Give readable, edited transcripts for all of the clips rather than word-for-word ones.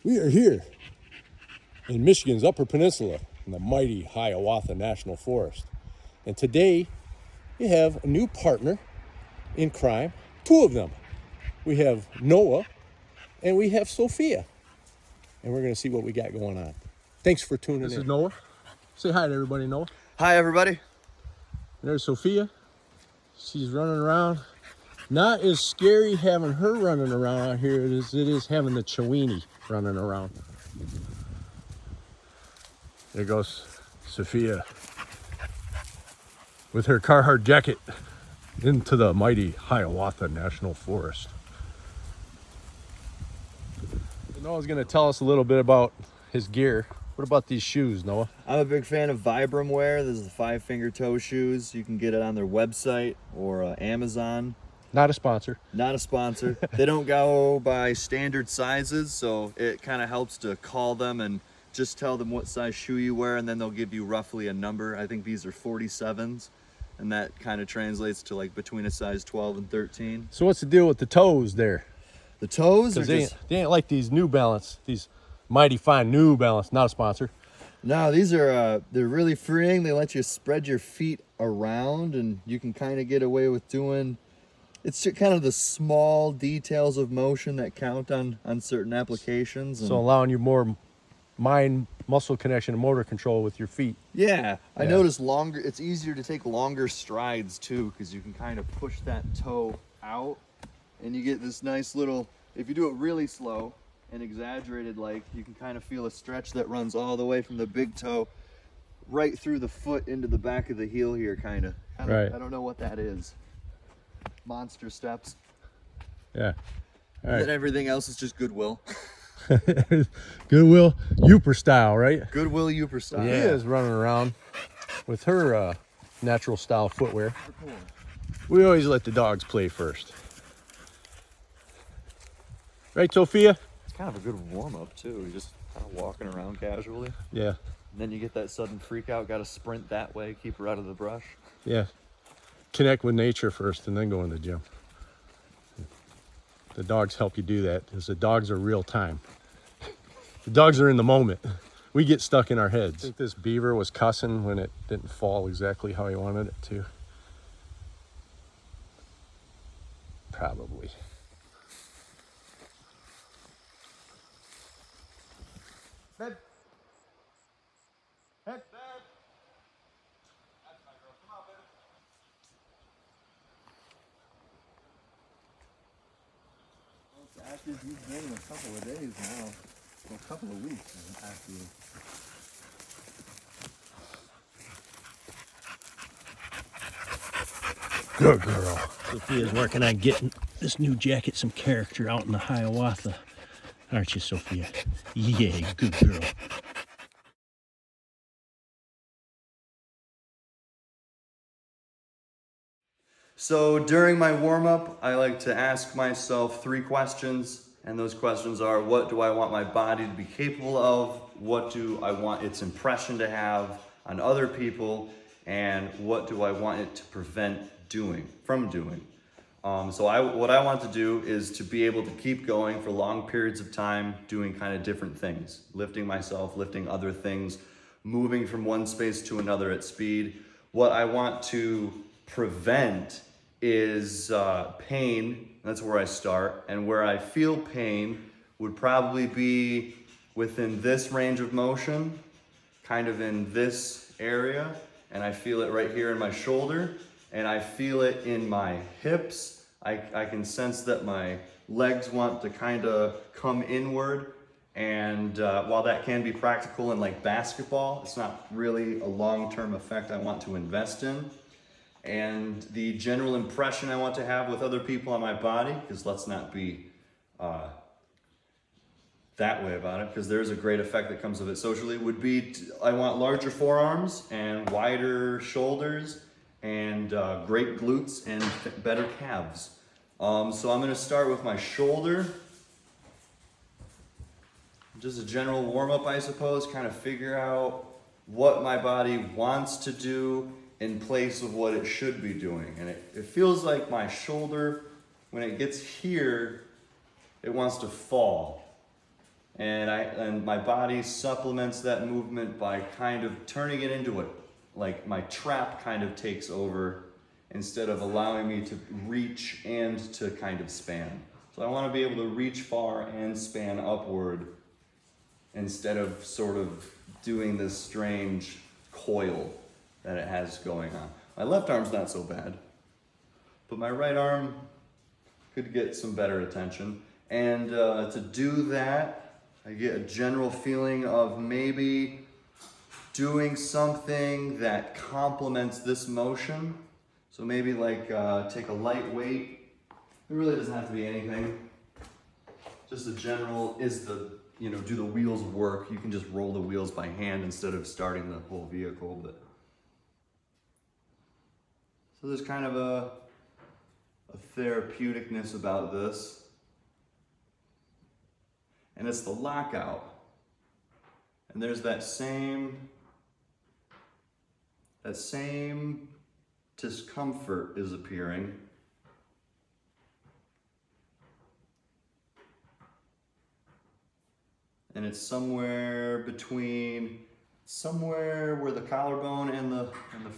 We are here in Michigan's Upper Peninsula in the mighty Hiawatha National Forest. And today we have a new partner in crime, two of them. We have Noah and we have Sophia. And we're going to see what we got going on. Thanks for tuning in. This is Noah. Say hi to everybody, Noah. Hi, everybody. And there's Sophia. She's running around. Not as scary having her running around out here as it is having the Chiweenie running around. There goes Sophia with her Carhartt jacket into the mighty Hiawatha National Forest. Noah's going to tell us a little bit about his gear. What about these shoes, Noah? I'm a big fan of Vibram Wear. This is the 5-finger toe shoes. You can get it on their website or Amazon. Not a sponsor. Not a sponsor. They don't go by standard sizes, so it kind of helps to call them and just tell them what size shoe you wear, and then they'll give you roughly a number. I think these are 47s, and that kind of translates to like between a size 12 and 13. So what's the deal with the toes there? The toes are they ain't like these New Balance, these mighty fine New Balance. Not a sponsor. No, these are they're really freeing. They let you spread your feet around, and you can kind of get away with doing. It's kind of the small details of motion that count on certain applications. So allowing you more mind muscle connection and motor control with your feet. Yeah, I noticed it's easier to take longer strides too, because you can kind of push that toe out and you get this nice little, if you do it really slow and exaggerated, like you can kind of feel a stretch that runs all the way from the big toe right through the foot into the back of the heel here, kind of. Right. I don't know what that is. Monster steps. Yeah. All right. And then everything else is just Goodwill. Goodwill Youper style, right? Goodwill Youper style. Yeah. She is running around with her natural style footwear. We always let the dogs play first. Right, Sophia? It's kind of a good warm-up too. You're just kind of walking around casually. Yeah. And then you get that sudden freak out, got to sprint that way, keep her out of the brush. Yeah. Connect with nature first and then go in the gym. The dogs help you do that because the dogs are real time. The dogs are in the moment. We get stuck in our heads. I think this beaver was cussing when it didn't fall exactly how he wanted it to. Probably. Bed. Head. Bed. That's my girl. Come on, baby. Active, you've been in a couple of days now. Well, a couple of weeks actually. Good girl. Sophia's working on getting this new jacket some character out in the Hiawatha. Aren't you, Sophia? Yeah, good girl. So during my warm-up, I like to ask myself 3 questions, and those questions are, what do I want my body to be capable of? What do I want its impression to have on other people? And what do I want it to prevent from doing? What I want to do is to be able to keep going for long periods of time, doing kind of different things, lifting myself, lifting other things, moving from one space to another at speed. What I want to prevent is pain. That's where I start. And where I feel pain would probably be within this range of motion, kind of in this area. And I feel it right here in my shoulder. And I feel it in my hips. I can sense that my legs want to kind of come inward. And while that can be practical in like basketball, it's not really a long-term effect I want to invest in. And the general impression I want to have with other people on my body, because let's not be that way about it, because there's a great effect that comes of it socially, would be I want larger forearms and wider shoulders and great glutes and better calves. So I'm going to start with my shoulder. Just a general warm-up, I suppose, kind of figure out what my body wants to do in place of what it should be doing. And it feels like my shoulder, when it gets here, it wants to fall. And my body supplements that movement by kind of turning it into it, like my trap kind of takes over instead of allowing me to reach and to kind of span. So I want to be able to reach far and span upward instead of sort of doing this strange coil that it has going on. My left arm's not so bad, but my right arm could get some better attention. And to do that, I get a general feeling of maybe doing something that complements this motion. So maybe like take a light weight. It really doesn't have to be anything. Just a general, do the wheels work? You can just roll the wheels by hand instead of starting the whole vehicle. But so there's kind of a therapeuticness about this. And it's the lockout. And there's that same discomfort is appearing. And it's somewhere where the collarbone and the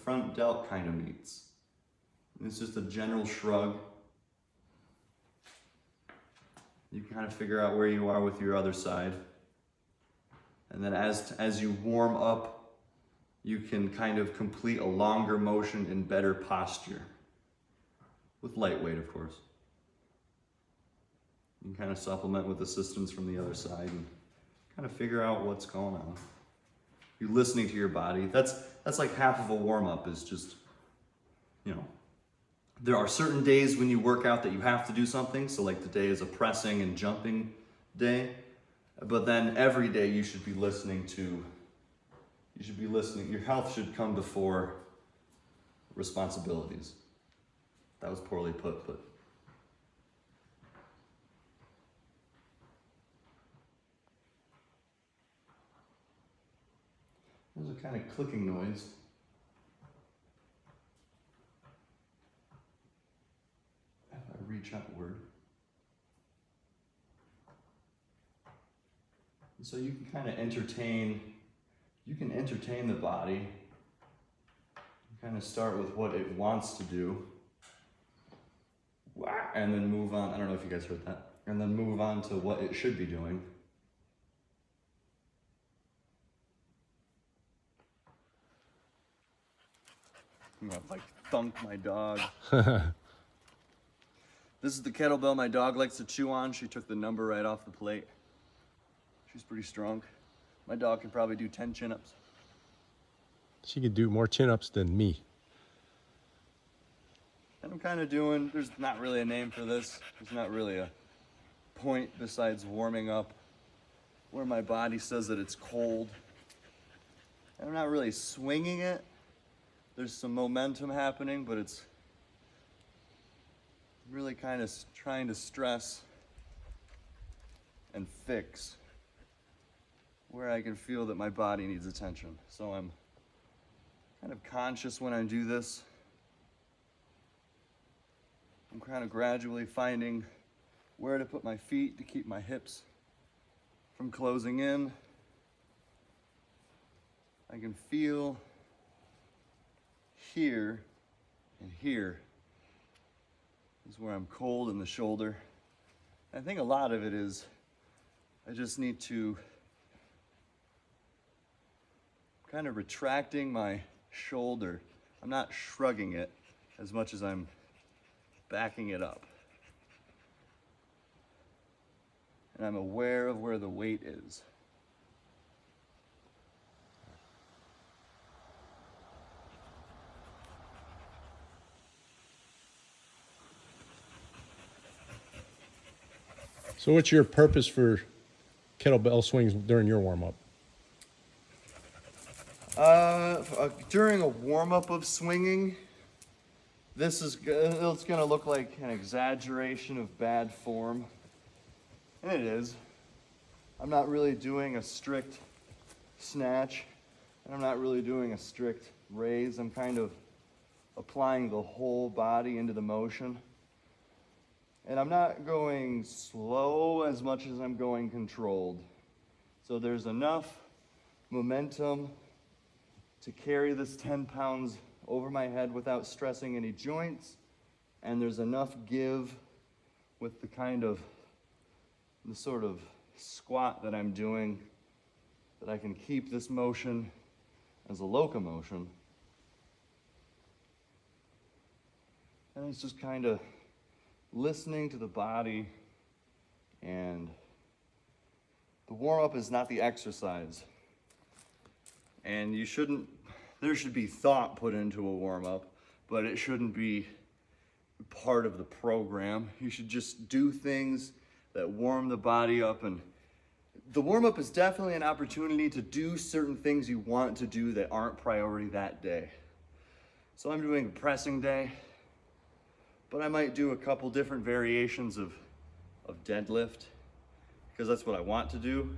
front delt kind of meets. And it's just a general shrug. You can kind of figure out where you are with your other side. And then as you warm up, you can kind of complete a longer motion in better posture. With light weight, of course. You can kind of supplement with assistance from the other side and kind of figure out what's going on. You're listening to your body. That's like half of a warm-up is just, there are certain days when you work out that you have to do something. So like today is a pressing and jumping day. But then every day you should be listening. Your health should come before responsibilities. That was poorly put, but. There's a kind of clicking noise. If I reach upward. And so you can kind of entertain the body. You kind of start with what it wants to do. And then move on. I don't know if you guys heard that. And then move on to what it should be doing. I'm gonna thunk my dog. This is the kettlebell my dog likes to chew on. She took the number right off the plate. She's pretty strong. My dog can probably do 10 chin-ups. She could do more chin-ups than me. And I'm kind of there's not really a name for this. There's not really a point besides warming up where my body says that it's cold. And I'm not really swinging it. There's some momentum happening, but it's really kind of trying to stress and fix where I can feel that my body needs attention. So I'm kind of conscious when I do this. I'm kind of gradually finding where to put my feet to keep my hips from closing in. I can feel here and here is where I'm cold in the shoulder. I think a lot of it is I just need to kind of retracting my shoulder. I'm not shrugging it as much as I'm backing it up. And I'm aware of where the weight is. So what's your purpose for kettlebell swings during your warm-up? During a warm-up of swinging, it's gonna look like an exaggeration of bad form. And it is. I'm not really doing a strict snatch, and I'm not really doing a strict raise. I'm kind of applying the whole body into the motion. And I'm not going slow as much as I'm going controlled. So there's enough momentum to carry this 10 pounds over my head without stressing any joints. And there's enough give with the sort of squat that I'm doing that I can keep this motion as a locomotion. And it's just kind of listening to the body, and the warm-up is not the exercise. And there should be thought put into a warm-up, but it shouldn't be part of the program. You should just do things that warm the body up, and the warm-up is definitely an opportunity to do certain things you want to do that aren't priority that day. So I'm doing a pressing day, but I might do a couple different variations of deadlift because that's what I want to do,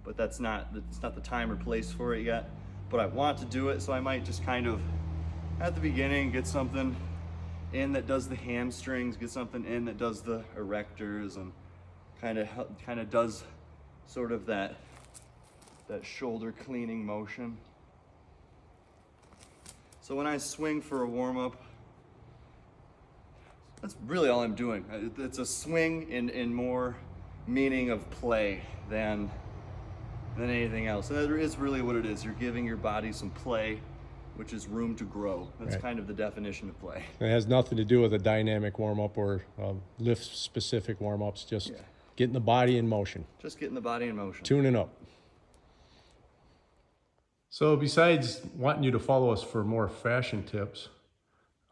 but it's not the time or place for it yet. But I want to do it, so I might just kind of, at the beginning, get something in that does the hamstrings, get something in that does the erectors, and kind of does sort of that shoulder cleaning motion. So when I swing for a warm-up, that's really all I'm doing. It's a swing in more meaning of play than anything else. And that is really what it is. You're giving your body some play, which is room to grow. That's Right. kind of the definition of play. It has nothing to do with a dynamic warm-up or lift-specific warm-ups, just getting the body in motion. Just getting the body in motion. Tuning up. So besides wanting you to follow us for more fashion tips,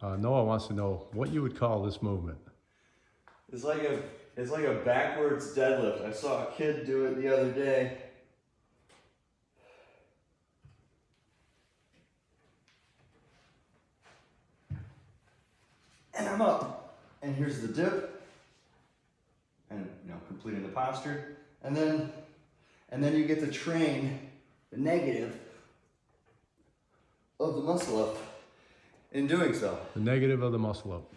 Noah wants to know what you would call this movement. It's like a backwards deadlift. I saw a kid do it the other day. And I'm up. And here's the dip. And completing the posture. And then you get to train the negative of the muscle up in doing so. The negative of the muscle up.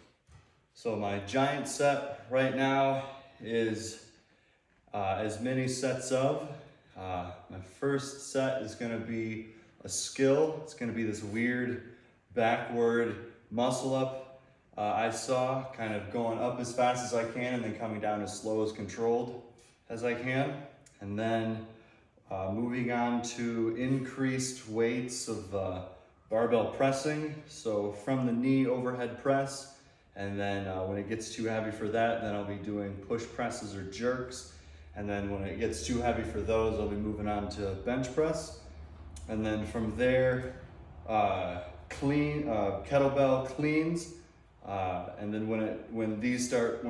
So my giant set right now is as many sets of. My first set is gonna be a skill. It's gonna be this weird backward muscle up I saw, kind of going up as fast as I can and then coming down as slow as controlled as I can. And then moving on to increased weights of barbell pressing. So from the knee overhead press, and then when it gets too heavy for that, then I'll be doing push presses or jerks. And then when it gets too heavy for those, I'll be moving on to bench press. And then from there, kettlebell cleans. And then when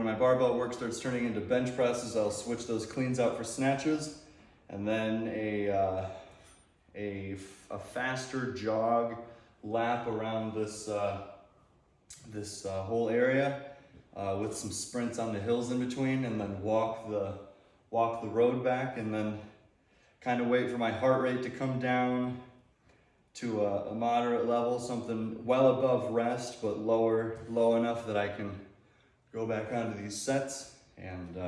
my barbell work starts turning into bench presses, I'll switch those cleans out for snatches. And then a faster jog lap around this whole area with some sprints on the hills in between, and then walk the road back, and then kind of wait for my heart rate to come down to a moderate level, something well above rest, but low enough that I can go back onto these sets. And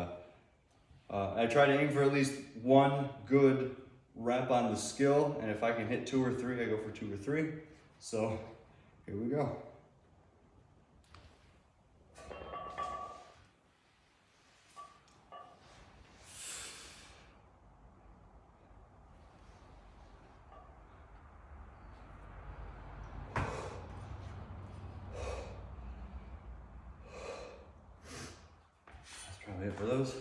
I try to aim for at least one good rep on the skill, and if I can hit 2 or 3, I go for 2 or 3. So here we go. That's probably it for those.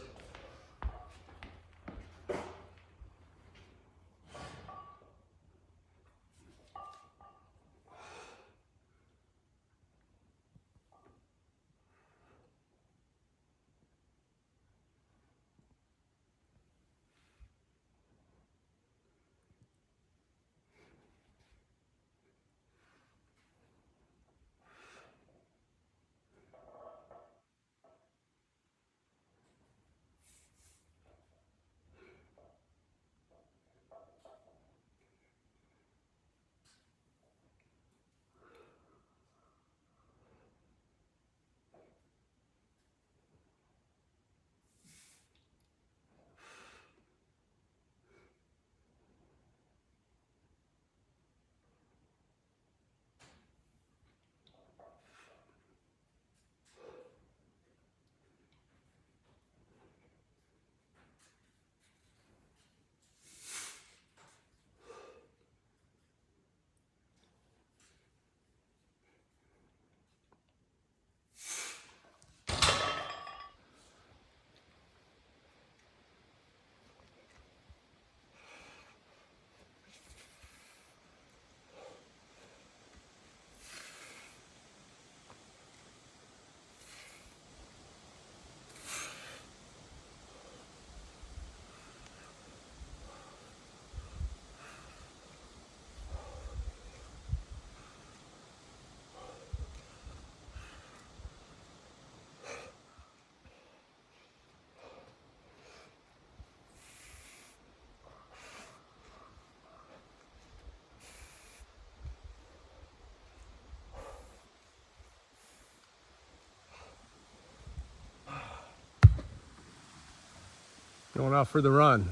Going out for the run.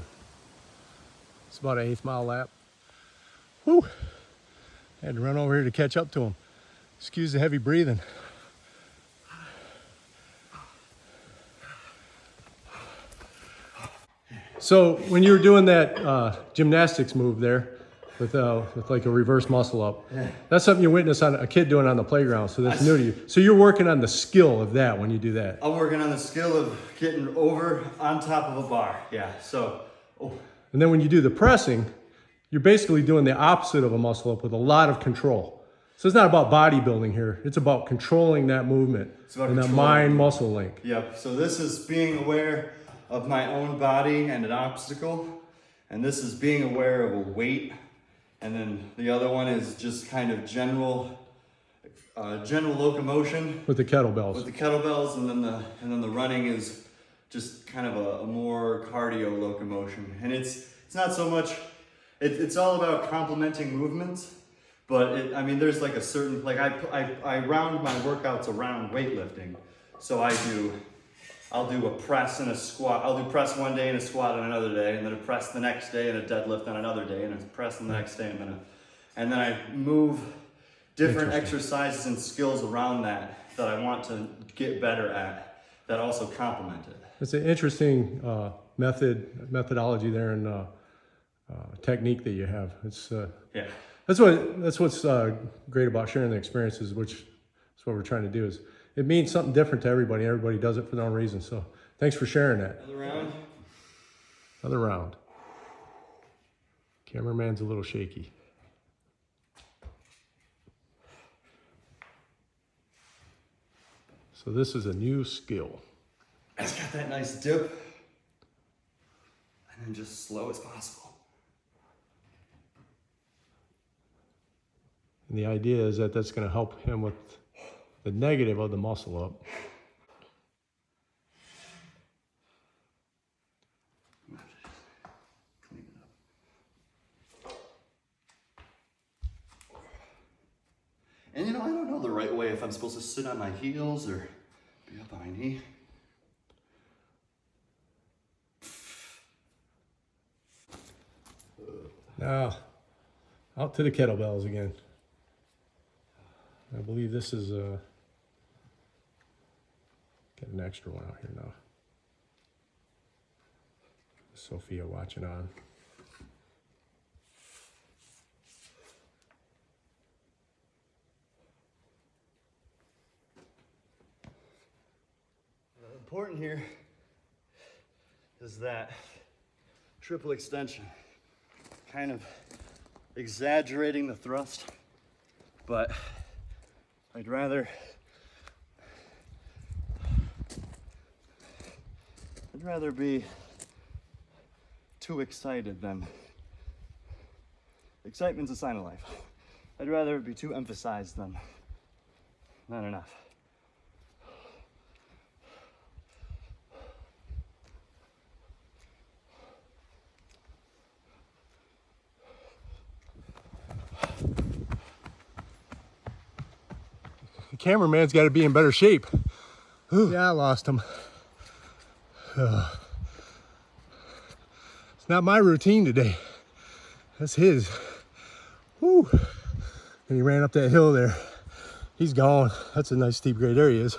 It's about an 1/8 mile lap. Whew. Had to run over here to catch up to him. Excuse the heavy breathing. So when you were doing that gymnastics move there with like a reverse muscle up, that's something you witnessed on a kid doing on the playground. So that's new to you. So you're working on the skill of that when you do that. I'm working on the skill of getting over on top of a bar. Yeah, so. Oh. And then when you do the pressing, you're basically doing the opposite of a muscle up with a lot of control. So it's not about bodybuilding here. It's about controlling that movement and that mind-muscle link. Yep, so this is being aware of my own body and an obstacle. And this is being aware of a weight. And then the other one is just kind of general locomotion. With the kettlebells. With the kettlebells, and then the running is just kind of a more cardio locomotion. And it's not so much, it's all about complementing movements, but I mean, there's like a certain, like I round my workouts around weightlifting. So I'll do a press and a squat. I'll do press one day and a squat on another day, and then a press the next day and a deadlift on another day, and a press the next day, and then I move different exercises and skills around that I want to get better at that also complement it. It's an interesting methodology there and technique that you have. It's yeah. That's what's great about sharing the experiences, which is what we're trying to do. Is it means something different to everybody. Everybody does it for their own reason. So thanks for sharing that. Another round. Another round. Cameraman's a little shaky. So this is a new skill. It's got that nice dip, and then just slow as possible. And the idea is that that's going to help him with the negative of the muscle up. Clean it up. And you know, I don't know the right way if I'm supposed to sit on my heels or be up on my knee. Now, out to the kettlebells again. I believe this is get an extra one out here now. Sophia watching on. Important here is that triple extension. Kind of exaggerating the thrust, but I'd rather be too excited than excitement's a sign of life. I'd rather be too emphasized than not enough. The cameraman's got to be in better shape. Yeah, I lost him. It's not my routine today. That's his. Whew. And he ran up that hill there. He's gone. That's a nice steep grade. There he is.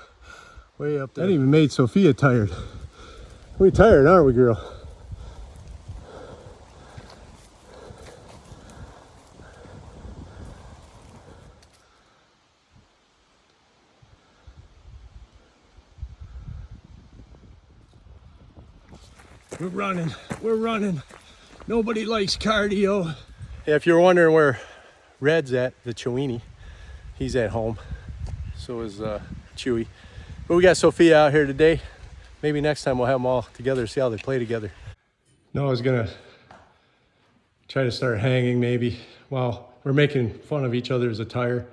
Way up there. That even made Sophia tired. We're tired, aren't we, girl? We're running. Nobody likes cardio. Yeah, if you're wondering where Red's at, the Chewini, he's at home. So is Chewy. But we got Sophia out here today. Maybe next time we'll have them all together, see how they play together. Noah's gonna try to start hanging maybe while we're making fun of each other's attire.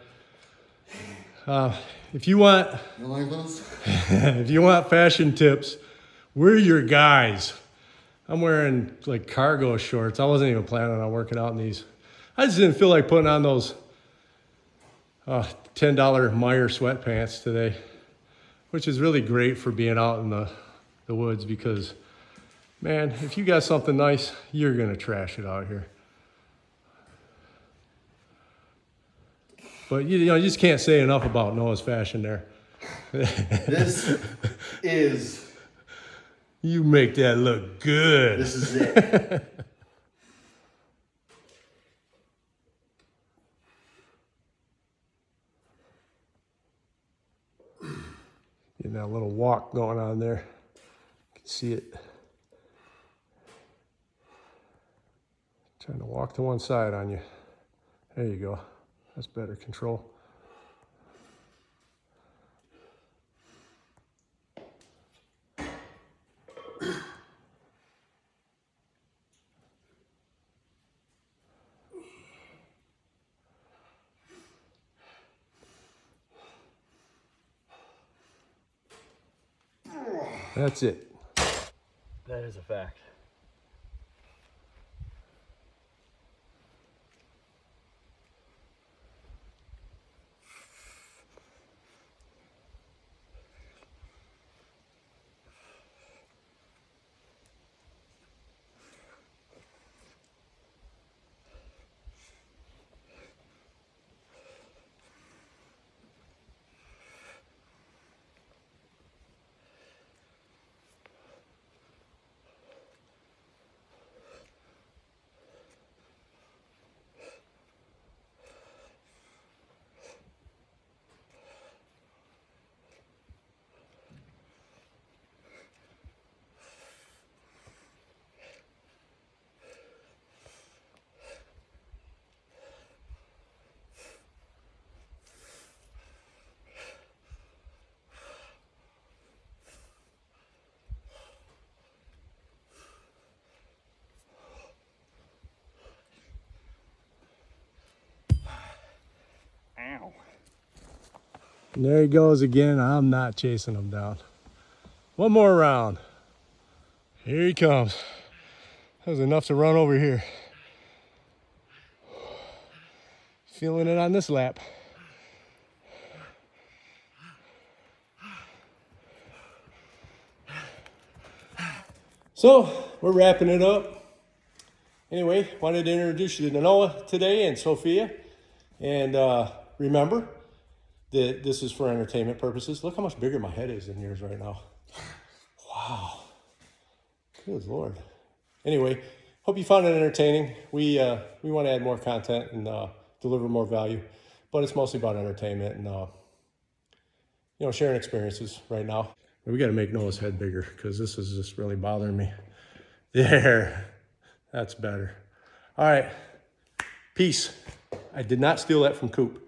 If you want, if you want fashion tips, we're your guys. I'm wearing like cargo shorts. I wasn't even planning on working out in these. I just didn't feel like putting on those $10 Meyer sweatpants today, which is really great for being out in the woods because Man, if you got something nice, you're gonna trash it out here. But you know, you just can't say enough about Noah's fashion there. This is. You make that look good. This is it. Getting that little walk going on there. You can see it. Trying to walk to one side on you. There you go. That's better control. That's it. That is a fact. Ow. And there he goes again. I'm not chasing him down. One more round. Here he comes. That was enough to run over here. Feeling it on this lap. So we're wrapping it up. Anyway, wanted to introduce you to Noah today and Sophia. And remember that this is for entertainment purposes. Look how much bigger my head is than yours right now. Wow. Good Lord. Anyway, hope you found it entertaining. We want to add more content and deliver more value, but it's mostly about entertainment and sharing experiences right now. We got to make Noah's head bigger because this is just really bothering me. There, that's better. All right, peace. I did not steal that from Coop.